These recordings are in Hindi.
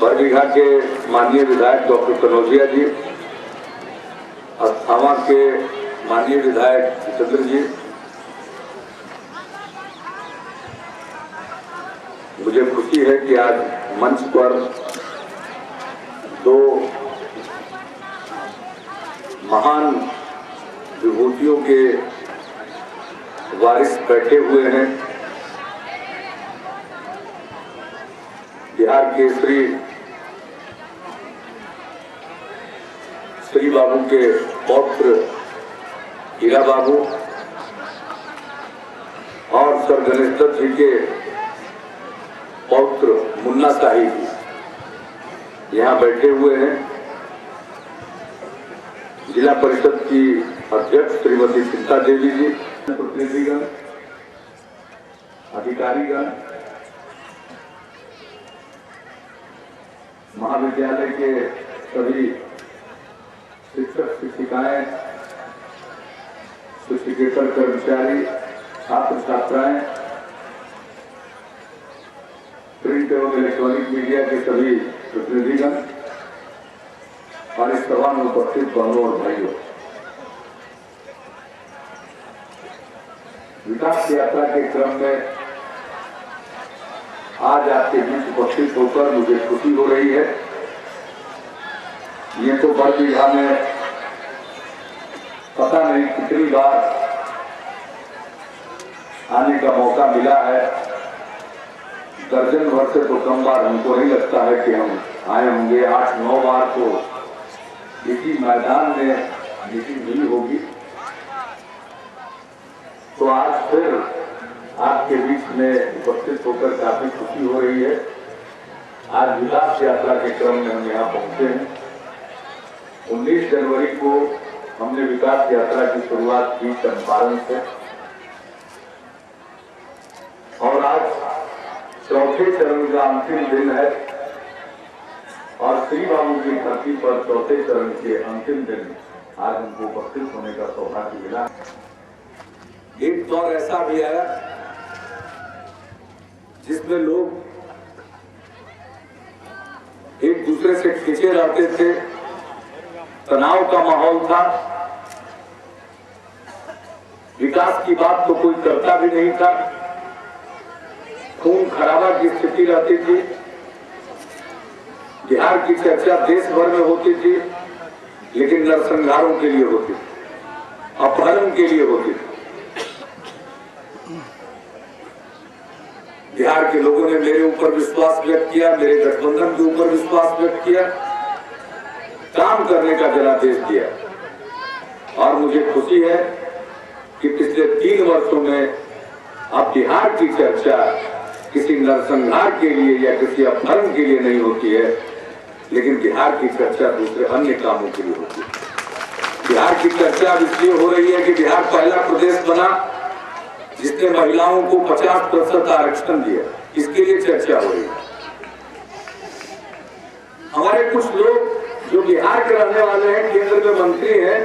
बरबीघा के माननीय विधायक डॉक्टर कनौजिया जी, अस्थामा के माननीय विधायक जितेंद्र जी, मुझे खुशी है कि आज मंच पर दो महान विभूतियों के वारिस बैठे हुए हैं। बिहार के श्री बाबू के पौत्र हीरा बाबू और सर गणेश दत्त जी के पौत्र मुन्ना शाही जी यहाँ बैठे हुए हैं। जिला परिषद की अध्यक्ष श्रीमती चिंता देवी जी, प्रतिनिधिगण, अधिकारीगण, महाविद्यालय के सभी शिक्षक शिक्षिकाएं, शिक्षकेतर कर्मचारी, छात्र छात्राएं, प्रिंट एवं इलेक्ट्रॉनिक मीडिया के सभी प्रतिनिधिगण और इस सभा में उपस्थित बहनों और भाइयों, विकास यात्रा के क्रम में आज आपके बीच उपस्थित होकर मुझे खुशी हो रही है। ये तो बरबीघा में पता नहीं कितनी बार आने का मौका मिला है, दर्जन भर से तो कम बार हमको नहीं लगता है कि हम आए होंगे। 8-9 बार तो इसी मैदान में मीटिंग हुई होगी। तो आज फिर आपके बीच में उपस्थित होकर काफी खुशी हो रही है। आज विकास यात्रा के क्रम में हम यहाँ पहुंचे हैं। 19 जनवरी को हमने विकास यात्रा की शुरुआत की चंपारण से, और आज चौथे चरण का अंतिम दिन है और श्री बाबू की धरती पर चौथे चरण के अंतिम दिन आज हमको उपस्थित होने का सौभाग्य मिला। एक दौर ऐसा भी आया जिसमें लोग एक दूसरे से खींचे रहते थे, तनाव का माहौल था, विकास की बात तो कोई करता भी नहीं था, खून खराबा की स्थिति रहती थी। बिहार की चर्चा देश भर में होती थी, लेकिन नरसंहारों के लिए होती थी, अपहरण के लिए होती थी। बिहार के लोगों ने मेरे ऊपर विश्वास व्यक्त किया, मेरे गठबंधन के ऊपर विश्वास व्यक्त किया, काम करने का जनादेश दिया। और मुझे खुशी है कि पिछले 3 वर्षों में अब बिहार की चर्चा किसी नरसंहार के लिए या किसी अपहरण के लिए नहीं होती है, लेकिन बिहार की चर्चा दूसरे अन्य कामों के लिए होती है। बिहार की चर्चा इसलिए हो रही है कि बिहार पहला प्रदेश बना जिसने महिलाओं को 50% आरक्षण दिया, इसके लिए चर्चा हो रही है। हमारे कुछ लोग जो बिहार के रहने वाले हैं, केंद्र में मंत्री हैं,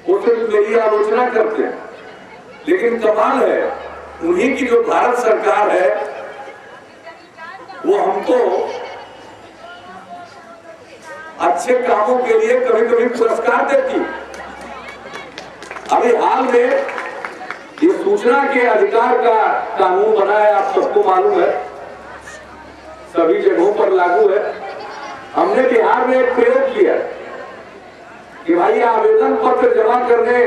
वो सिर्फ मेरी आलोचना करते हैं, लेकिन कमाल है उन्हीं की जो भारत सरकार है वो हमको अच्छे कामों के लिए कभी कभी पुरस्कार देती। अभी हाल में ये सूचना के अधिकार का कानून बना है, आप सबको मालूम है, सभी जगहों पर लागू है। हमने बिहार में एक प्रयोग किया कि भाई आवेदन पत्र जमा करने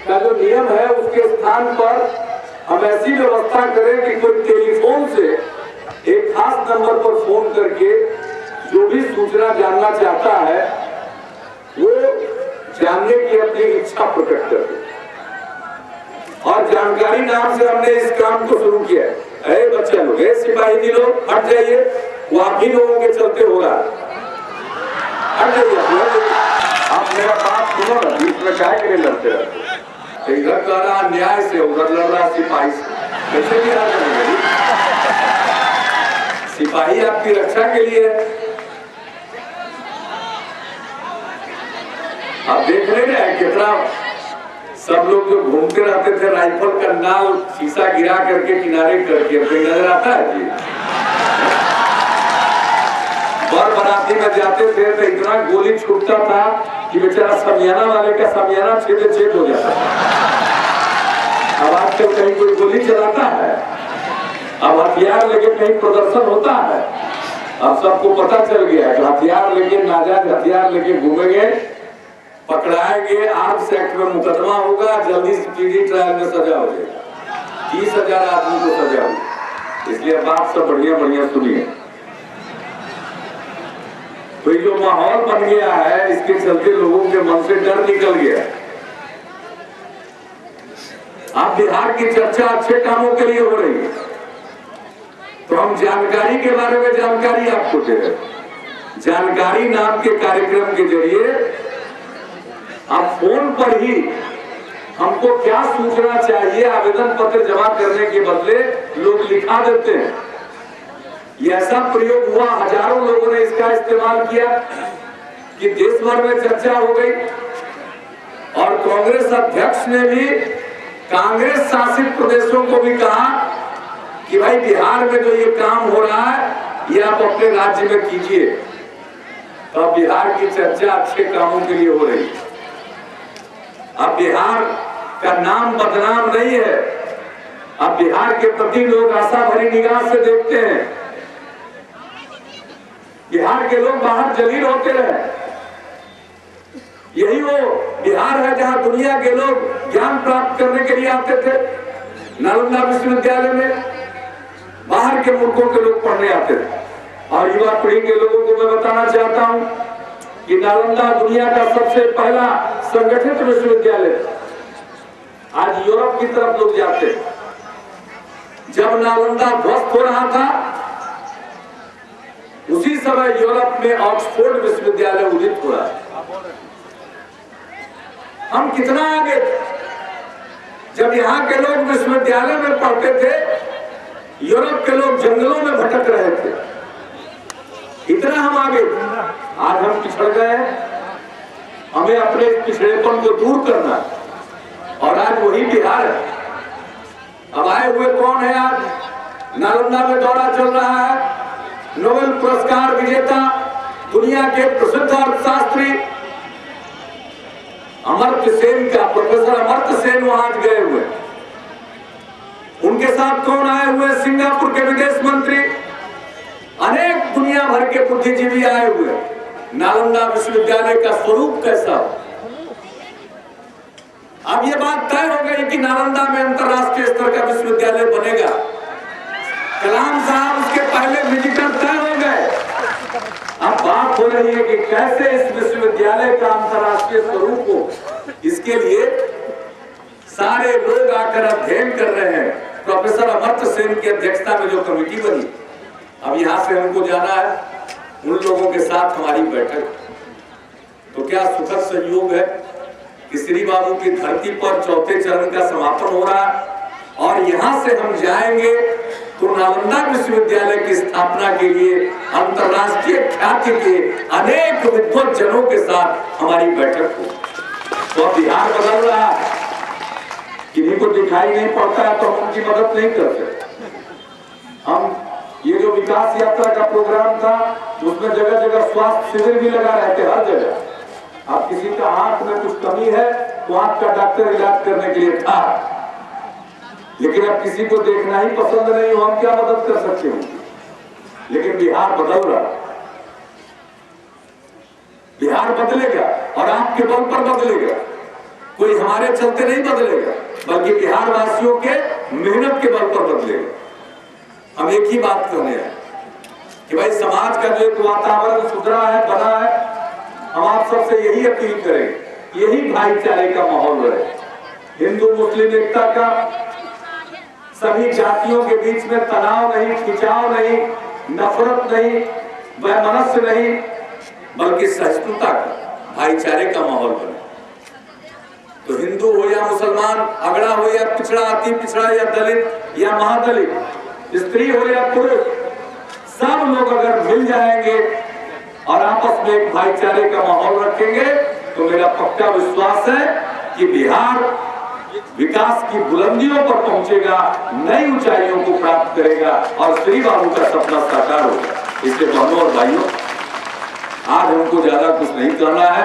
का जो नियम है उसके स्थान पर हम ऐसी व्यवस्था करें कि कोई टेलीफोन से एक खास नंबर पर फोन करके जो भी सूचना जानना चाहता है वो जानने की अपनी इच्छा प्रकट कर दे। और जानकारी नाम से हमने इस काम को शुरू किया। अरे बच्चे लोग, सिपाही जी लोग हट जाइए, वो आप ही लोगों के चलते हो रहा, हट जाइए। आप मेरा बात सुनो ना, बीच में क्या के लिए लड़ते रहते? इधर कर रहा न्याय से, उधर लड़ रहा सिपाही से, कैसे भी आ जाएंगे? सिपाही आपकी रक्षा के लिए है। आप देख रहे हैं कितना सब लोग जो घूमते रहते थे राइफल का नाल शीशा गिरा करके किनारे करके, नजर आता है जी? बर बाराती में जाते थे तो इतना गोली छूटता था कि बेचारा समियाना वाले का समियाना छेद हो जाता। अब आजकल कहीं कोई गोली चलाता है, अब हथियार लेके कहीं प्रदर्शन होता है। अब सबको पता चल गया है कि हथियार लेके, नाजायज हथियार लेके घूमेंगे, पकड़ाएंगे, आर्म्स एक्ट में मुकदमा होगा, जल्दी स्पीडी ट्रायल में सजा हो जाएगी, 30,000 आदमी को सजा होगी। इसलिए बात सब बढ़िया बढ़िया सुनिए। तो ये जो माहौल बन गया है, इसके चलते लोगों के मन से डर निकल गया। आप बिहार की चर्चा अच्छे कामों के लिए हो रही है, तो हम जानकारी के बारे में जानकारी आपको दे रहे हैं। जानकारी नाम के कार्यक्रम के जरिए आप फोन पर ही हमको क्या सूचना चाहिए आवेदन पत्र जमा करने के बदले लोग लिखा देते हैं। ये ऐसा प्रयोग हुआ, हजारों लोगों ने इसका इस्तेमाल किया कि देश भर में चर्चा हो गई। और कांग्रेस अध्यक्ष ने भी कांग्रेस शासित प्रदेशों को भी कहा कि भाई बिहार में जो ये काम हो रहा है ये आप अपने राज्य में कीजिए। तो बिहार की चर्चा अच्छे कामों के लिए हो रही है। अब बिहार का नाम बदनाम नहीं है, अब बिहार के प्रति लोग आशा भरी निगाह से देखते हैं। बिहार के लोग बाहर जलील होते रहे, यही वो बिहार है जहां दुनिया के लोग ज्ञान प्राप्त करने के लिए आते थे। नालंदा विश्वविद्यालय में बाहर के मुल्कों के लोग पढ़ने आते थे। और युवा पीढ़ी के लोगों को मैं बताना चाहता हूं कि नालंदा दुनिया का सबसे पहला संगठित विश्वविद्यालय। आज यूरोप की तरफ लोग जाते हैं। जब नालंदा ध्वस्त हो रहा था उसी समय यूरोप में ऑक्सफोर्ड विश्वविद्यालय उदित हो रहा है। हम कितना आगे, जब यहाँ के लोग विश्वविद्यालय में पढ़ते थे यूरोप के लोग जंगलों में भटक रहे थे, इतना हम आगे। आज हम पिछड़ गए, हमें अपने पिछड़ेपन को दूर करना, और आज वही बिहार है। अब आए हुए कौन है? आज नालंदा में दौरा चल रहा है, नोबेल पुरस्कार विजेता दुनिया के प्रसिद्ध अर्थशास्त्री अमर्त्य सेन का, प्रोफेसर अमर्त्य सेन वहां आज गए हुए। उनके साथ कौन आए हुए? सिंगापुर के विदेश मंत्री, अनेक दुनिया भर के बुद्धिजीवी आए हुए। नालंदा विश्वविद्यालय का स्वरूप कैसा हो? अब ये बात तय हो गई कि नालंदा में अंतरराष्ट्रीय स्तर का विश्वविद्यालय बनेगा। कलाम साहब उसके पहले विजिटर तय हो गए। अब बात हो रही है कि कैसे इस विश्वविद्यालय का अंतरराष्ट्रीय स्वरूप हो। इसके लिए सारे लोग आकर अध्ययन कर रहे हैं। प्रोफेसर अमर्त्य सेन की अध्यक्षता में जो कमेटी बनी, अब यहाँ से हमको जाना है उन लोगों के साथ हमारी बैठक। तो क्या सुखद संयोग है कि श्री बाबू की धरती पर चौथे चरण का समापन हो रहा है, और यहाँ से हम जाएंगे तो नालंदा विश्वविद्यालय की स्थापना के लिए अंतरराष्ट्रीय ख्याति के अनेक विद्वत जनों के साथ हमारी बैठक हो। तो बिहार बदल रहा है, किन्हीं को दिखाई नहीं पड़ता है तो हम उनकी मदद नहीं करते। हम ये जो विकास यात्रा का प्रोग्राम था उसमें जगह जगह स्वास्थ्य शिविर भी लगा रहे थे, हर जगह। अब किसी का आंख में कुछ कमी है तो आंख का डॉक्टर इलाज करने के लिए था, लेकिन अब किसी को देखना ही पसंद नहीं हो, हम क्या मदद कर सकते हैं? लेकिन बिहार बदल रहा, बिहार बदलेगा और आपके बल पर बदलेगा। कोई हमारे चलते नहीं बदलेगा, बल्कि बिहार वासियों के मेहनत के बल पर बदलेगा। हम एक ही बात कहने हैं कि भाई समाज का जो एक वातावरण सुधरा है, बना है, हम आप सबसे यही अपील करें, यही भाईचारे का माहौल रहे। हिंदू मुस्लिम एकता का, सभी जातियों के बीच में तनाव नहीं, खिंचाव नहीं, नफरत नहीं, वैमनस्य नहीं, बल्कि सहिष्णुता का, भाईचारे का माहौल बने। तो हिंदू हो या मुसलमान, अगड़ा हो या पिछड़ा, अति पिछड़ा या दलित या महादलित, स्त्री हो या पुरुष, सब लोग अगर मिल जाएंगे और आपस में एक भाईचारे का माहौल रखेंगे तो मेरा पक्का विश्वास है कि बिहार विकास की बुलंदियों पर पहुंचेगा, नई ऊंचाइयों को प्राप्त करेगा और श्री बाबू का सपना साकार होगा। इसलिए बहनों और भाइयों, आज हमको ज्यादा कुछ नहीं करना है।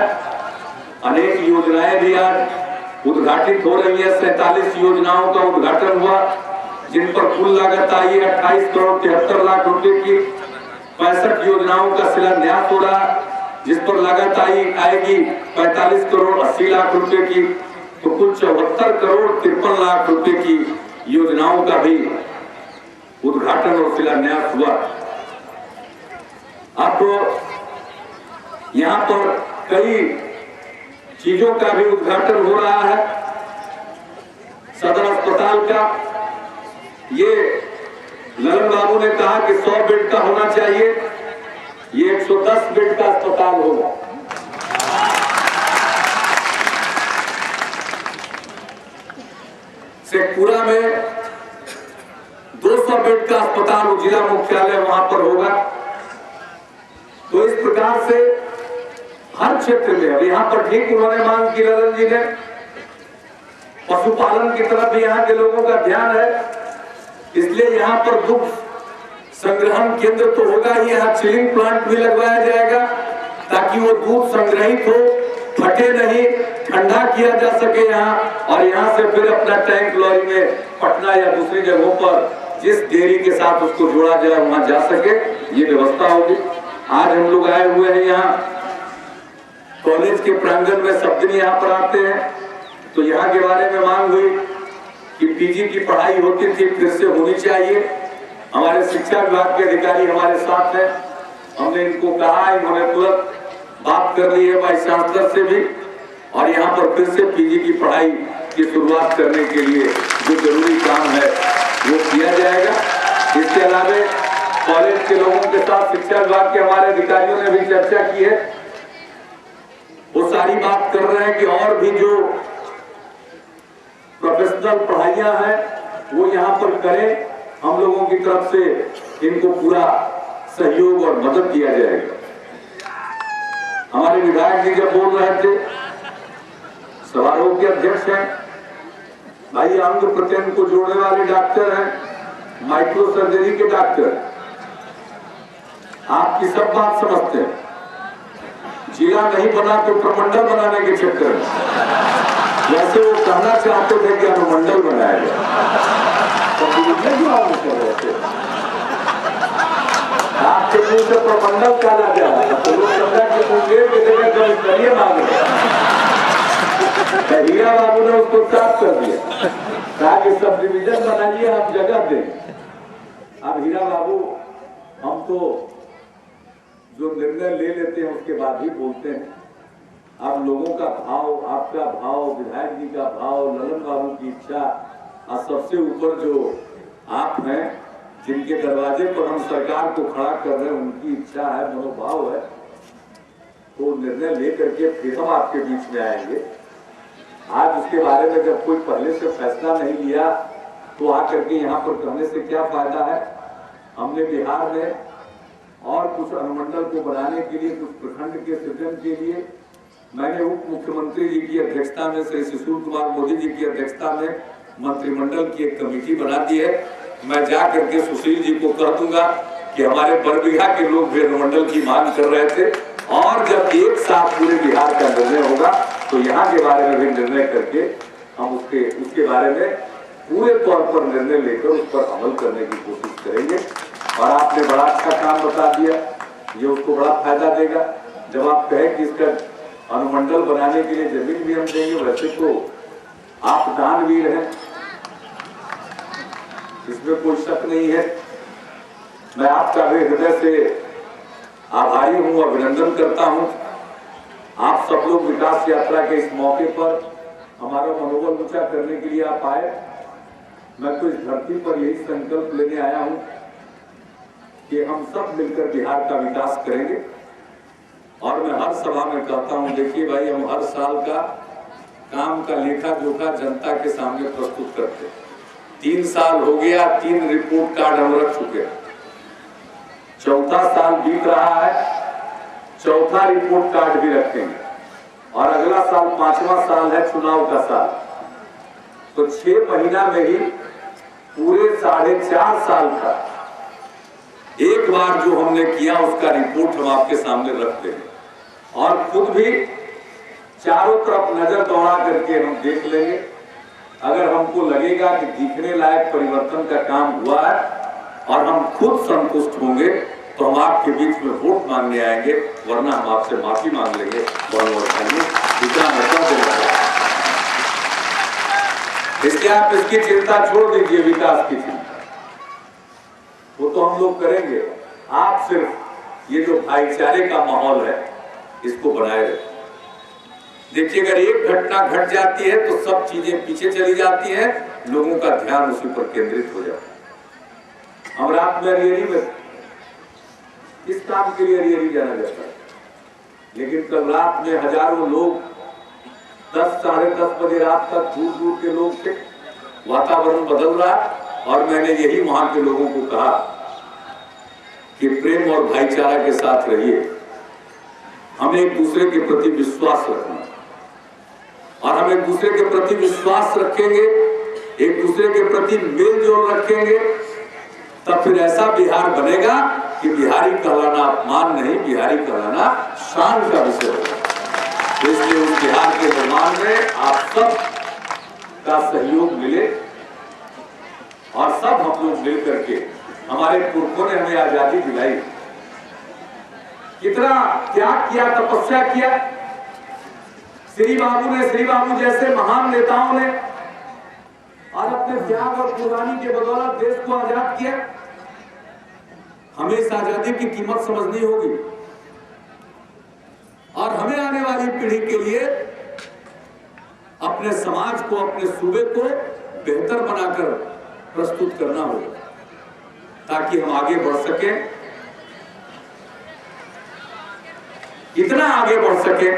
अनेक योजनाएं भी आज उद्घाटित हो रही है। 47 योजनाओं का उद्घाटन हुआ, जिन पर कुल लागत आई है 28 करोड़ 73 लाख रुपए की। 65 योजनाओं का शिलान्यास हो रहा, जिस पर लागत आएगी 45 करोड़ 80 लाख रुपए की। तो कुल 74 करोड़ 53 लाख रुपए की योजनाओं का भी उद्घाटन और शिलान्यास हुआ। अब यहाँ पर कई चीजों का भी उद्घाटन हो रहा है। सदर अस्पताल का, ये ललन बाबू ने कहा कि 100 बेड का होना चाहिए, ये 110 बेड का अस्पताल होगा। शेखपुरा में 200 बेड का अस्पताल जिला मुख्यालय वहां पर होगा। तो इस प्रकार से हर क्षेत्र में, अब यहाँ पर ठीक उन्होंने मांग की ललन जी ने, पशुपालन की तरफ भी यहाँ के लोगों का ध्यान है, इसलिए यहाँ पर दुग्ध संग्रहण केंद्र तो होगा ही, यहाँ चिलिंग प्लांट भी लगवाया जाएगा ताकि वो दूध संग्रहित हो, फटे नहीं, ठंडा किया जा सके यहाँ, और यहाँ से फिर अपना टैंक लॉरी में पटना या दूसरी जगहों पर जिस डेयरी के साथ उसको जोड़ा जाए वहां जा सके, ये व्यवस्था होगी। आज हम लोग आए हुए हैं यहाँ कॉलेज के प्रांगण में, सब दिन यहाँ पर आते हैं, तो यहाँ के बारे में मांग हुई कि पीजी की पढ़ाई होती थी, फिर से होनी चाहिए। हमारे शिक्षा विभाग के अधिकारी हमारे साथ हैं, हमने इनको कहा, इन्होंने तुरंत बात कर ली है वाइस चांसलर से भी, और यहाँ पर फिर से पीजी की पढ़ाई की शुरुआत करने के लिए जो जरूरी काम है वो किया जाएगा। इसके अलावा कॉलेज के लोगों के साथ शिक्षा विभाग के हमारे अधिकारियों ने भी चर्चा की है, वो सारी बात कर रहे हैं कि और भी जो प्रोफेशनल पढ़ाइयां हैं वो यहाँ पर करें। हम लोगों की तरफ से इनको पूरा सहयोग और मदद दिया जाएगा। हमारे विधायक जी जब बोल रहे थे, समारोह के अध्यक्ष हैं भाई, अंग प्रत्यंग को जोड़ने वाले डॉक्टर हैं, माइक्रो सर्जरी के डॉक्टर, आपकी सब बात समझते हैं। जिला नहीं बना तो प्रमंडल बनाने के चक्कर में, वैसे वो कहना चाहते थे कि अनुमंडल बनाया गया, आपके मुंह से प्रमंडल काला जा रहा है, तो लोग समझा कि मुंगेर की जगह कभी करिए मांगे। हीरा बाबू ने उसको साफ कर दिया, कहा कि सब डिवीजन बनाइए, आप जगह दें। अब हीरा बाबू हम तो जो निर्णय ले लेते हैं उसके बाद ही बोलते हैं। अब लोगों का भाव, आपका भाव, विधायक जी का भाव, ललन बाबू की इच्छा, और सबसे ऊपर जो आप हैं जिनके दरवाजे पर हम सरकार को खड़ा कर रहे हैं, उनकी इच्छा है, मनोभाव है, तो निर्णय लेकर के फिर हम आपके बीच में आएंगे। आज उसके बारे में जब कोई पहले से फैसला नहीं लिया तो आकर के यहाँ पर करने से क्या फायदा है। हमने बिहार में और कुछ अनुमंडल को बनाने के लिए, कुछ प्रखंड के सृजन के लिए, मैंने उप मुख्यमंत्री जी की अध्यक्षता में, श्री सुशील कुमार मोदी जी की अध्यक्षता में मंत्रिमंडल की एक कमेटी बना दी है। मैं जा करके सुशील जी को कह दूंगा कि हमारे बरबीघा के लोग भी अनुमंडल की मांग कर रहे थे, और जब एक साथ पूरे बिहार का निर्णय होगा तो यहाँ के बारे में भी निर्णय करके हम उसके बारे में पूरे तौर पर निर्णय लेकर उस पर अमल करने की कोशिश करेंगे। और आपने बड़ा अच्छा काम बता दिया, ये उसको बड़ा फायदा देगा। जब आप कहें कि इसका अनुमंडल बनाने के लिए जमीन भी हम देंगे, वैसे तो आप दानवीर हैं, इसमें कोई शक नहीं है। मैं आपका भी हृदय से आभारी हूं, अभिनंदन करता हूं। आप सब लोग विकास यात्रा के इस मौके पर हमारा मनोबल ऊंचा करने के लिए आप आए। मैं तो इस धरती पर यही संकल्प लेने आया हूं कि हम सब मिलकर बिहार का विकास करेंगे। और मैं हर सभा में कहता हूं, देखिए भाई, हम हर साल का काम का लेखा जोखा जनता के सामने प्रस्तुत करते हैं। 3 साल हो गया, 3 रिपोर्ट कार्ड हम रख चुके हैं, 4था साल बीत रहा है, 4था रिपोर्ट कार्ड भी रखेंगे, और अगला साल 5वां साल है, चुनाव का साल। तो 6 महीना में ही पूरे 4.5 साल का एक बार जो हमने किया उसका रिपोर्ट हम आपके सामने रखते हैं और खुद भी चारों तरफ नजर दौड़ा करके हम देख लेंगे। अगर हमको लगेगा कि दिखने लायक परिवर्तन का काम हुआ है और हम खुद संतुष्ट होंगे तो हम आपके बीच में वोट मांगने आएंगे, वरना हम आपसे माफी मांग लेंगे। इसलिए आप इसकी चिंता छोड़ दीजिए, विकास की चिंता वो तो हम लोग करेंगे। आप सिर्फ ये जो भाईचारे का माहौल है इसको बनाए रखें। देखिए, अगर एक घटना घट जाती है तो सब चीजें पीछे चली जाती हैं, लोगों का ध्यान उसी पर केंद्रित हो जाता है। हम रात में अरियरी में किस काम के लिए अरियरी जाना जाता है, लेकिन कल रात में हजारों लोग 10 साढ़े 10 बजे रात तक दूर दूर के लोग थे। वातावरण बदल रहा और मैंने यही वहां के लोगों को कहा कि प्रेम और भाईचारा के साथ रहिए, हमें एक दूसरे के प्रति विश्वास रखना, और हम एक दूसरे के प्रति विश्वास रखेंगे, एक दूसरे के प्रति मेल जोल रखेंगे, तब फिर ऐसा बिहार बनेगा कि बिहारी कहलाना अपमान नहीं, बिहारी कहलाना शान का विषय होगा। इसलिए उस बिहार के निर्माण में आप सब का सहयोग मिले और सब हम लोग मिल करके, हमारे पुरखों ने हमें आजादी दिलाई, कितना त्याग किया, तपस्या किया। श्री बाबू जैसे महान नेताओं ने और अपने त्याग और कुर्बानी के बदौलत देश को आजाद किया। हमें इस आजादी की कीमत समझनी होगी और हमें आने वाली पीढ़ी के लिए अपने समाज को, अपने सूबे को बेहतर बनाकर प्रस्तुत करना होगा, ताकि हम आगे बढ़ सके, इतना आगे बढ़ सके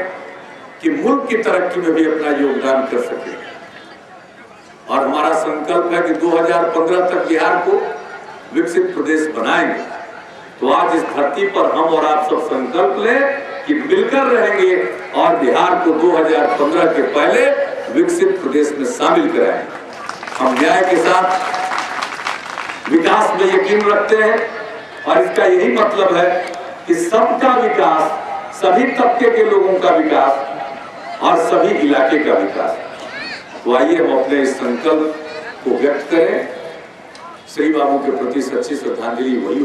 कि मुल्क की तरक्की में भी अपना योगदान कर सके। और हमारा संकल्प है कि 2015 तक बिहार को विकसित प्रदेश बनाएंगे। तो आज इस धरती पर हम और आप सब संकल्प लें कि मिलकर रहेंगे और बिहार को 2015 के पहले विकसित प्रदेश में शामिल कराएंगे। हम न्याय के साथ विकास में यकीन रखते हैं और इसका यही मतलब है कि सबका विकास, सभी तबके के लोगों का विकास और सभी इलाके का विकास। तो आइए हम अपने इस संकल्प को व्यक्त करें। श्री बाबू के प्रति सच्ची श्रद्धांजलि वही